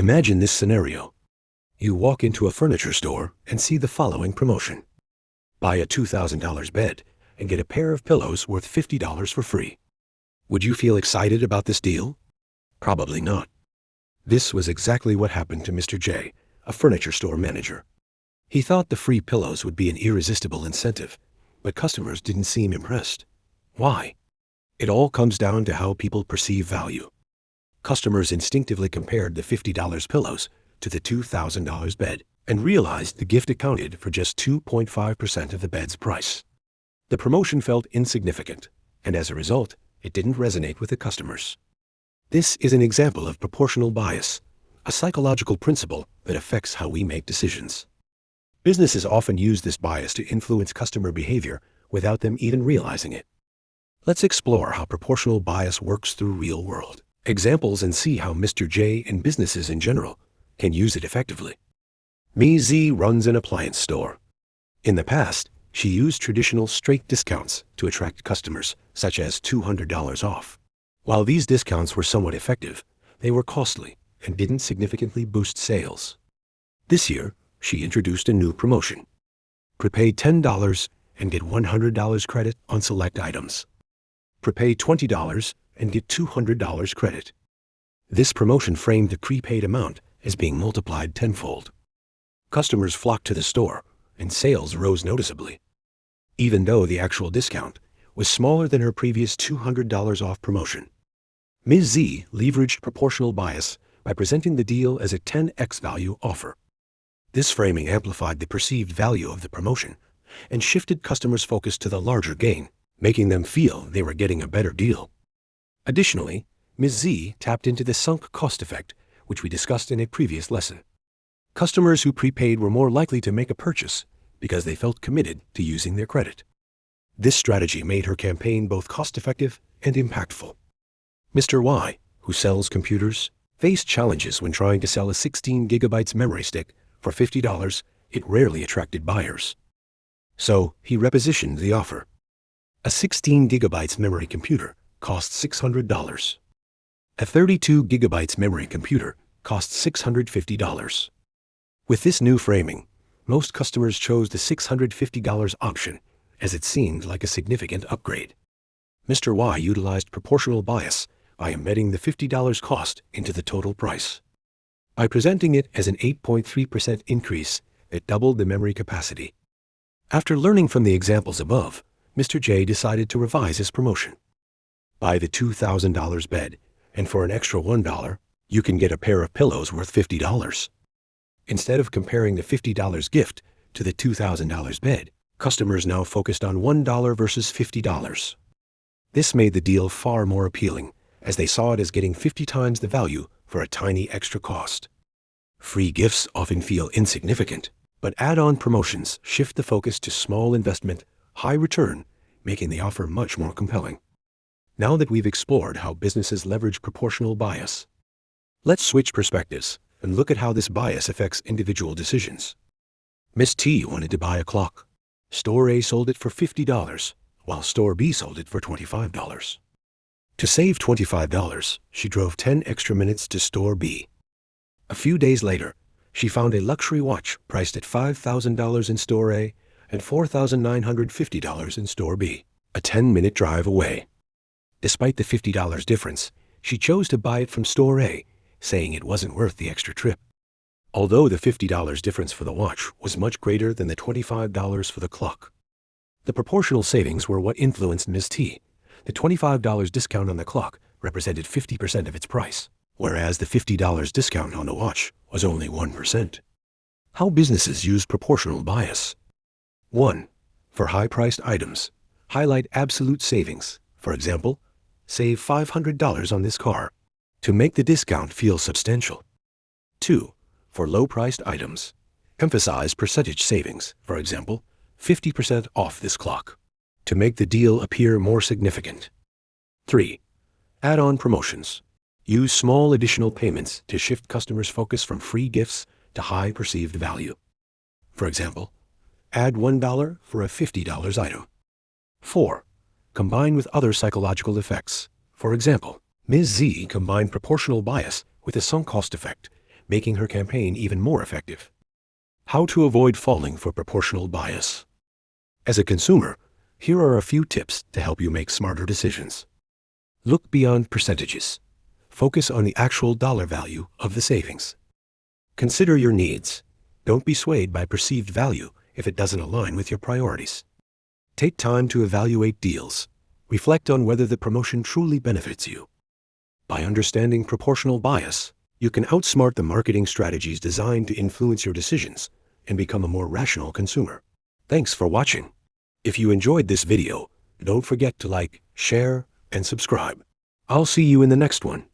Imagine this scenario. You walk into a furniture store and see the following promotion. Buy a $2,000 bed and get a pair of pillows worth $50 for free. Would you feel excited about this deal? Probably not. This was exactly what happened to Mr. J, a furniture store manager. He thought the free pillows would be an irresistible incentive, but customers didn't seem impressed. Why? It all comes down to how people perceive value. Customers instinctively compared the $50 pillows to the $2,000 bed and realized the gift accounted for just 2.5% of the bed's price. The promotion felt insignificant, and as a result, it didn't resonate with the customers. This is an example of proportional bias, a psychological principle that affects how we make decisions. Businesses often use this bias to influence customer behavior without them even realizing it. Let's explore how proportional bias works through real-world examples and see how Mr. J and businesses in general can use it effectively. Ms. Z runs an appliance store. In the past, she used traditional straight discounts to attract customers, such as $200 off. While these discounts were somewhat effective, they were costly and didn't significantly boost sales. This year, she introduced a new promotion. Prepay $10 and get $100 credit on select items. Prepay $20 and get $200 credit. This promotion framed the prepaid amount as being multiplied tenfold. Customers flocked to the store, and sales rose noticeably. Even though the actual discount was smaller than her previous $200 off promotion. Ms. Z leveraged proportional bias by presenting the deal as a 10x value offer. This framing amplified the perceived value of the promotion and shifted customers' focus to the larger gain, making them feel they were getting a better deal. Additionally, Ms. Z tapped into the sunk cost effect, which we discussed in a previous lesson. Customers who prepaid were more likely to make a purchase because they felt committed to using their credit. This strategy made her campaign both cost-effective and impactful. Mr. Y, who sells computers, faced challenges when trying to sell a 16 gigabytes memory stick for $50. It rarely attracted buyers. So he repositioned the offer. A 16 gigabytes memory computer costs $600. A 32 gigabytes memory computer costs $650. With this new framing, most customers chose the $650 option as it seemed like a significant upgrade. Mr. Y utilized proportional bias by embedding the $50 cost into the total price. By presenting it as an 8.3% increase, it doubled the memory capacity. After learning from the examples above, Mr. J decided to revise his promotion. Buy the $2,000 bed, and for an extra $1, you can get a pair of pillows worth $50. Instead of comparing the $50 gift to the $2,000 bed, customers now focused on $1 versus $50. This made the deal far more appealing, as they saw it as getting 50 times the value for a tiny extra cost. Free gifts often feel insignificant, but add-on promotions shift the focus to small investment, high return, making the offer much more compelling. Now that we've explored how businesses leverage proportional bias, let's switch perspectives and look at how this bias affects individual decisions. Miss T wanted to buy a clock. Store A sold it for $50, while Store B sold it for $25. To save $25, she drove 10 extra minutes to Store B. A few days later, she found a luxury watch priced at $5,000 in Store A and $4,950 in Store B, a 10-minute drive away. Despite the $50 difference, she chose to buy it from Store A, saying it wasn't worth the extra trip. Although the $50 difference for the watch was much greater than the $25 for the clock. The proportional savings were what influenced Ms. T. The $25 discount on the clock represented 50% of its price, whereas the $50 discount on the watch was only 1%. How businesses use proportional bias. 1. For high-priced items, highlight absolute savings. For example, save $500 on this car to make the discount feel substantial. 2. For low-priced items, emphasize percentage savings. For example, 50% off this clock to make the deal appear more significant. 3. Add-on promotions. Use small additional payments to shift customers' focus from free gifts to high perceived value. For example, add $1 for a $50 item. 4. Combine with other psychological effects. For example, Ms. Z combined proportional bias with a sunk cost effect, making her campaign even more effective. How to avoid falling for proportional bias. As a consumer, here are a few tips to help you make smarter decisions. Look beyond percentages. Focus on the actual dollar value of the savings. Consider your needs. Don't be swayed by perceived value if it doesn't align with your priorities. Take time to evaluate deals. Reflect on whether the promotion truly benefits you. By understanding proportional bias, you can outsmart the marketing strategies designed to influence your decisions and become a more rational consumer. Thanks for watching. If you enjoyed this video, don't forget to like, share, and subscribe. I'll see you in the next one.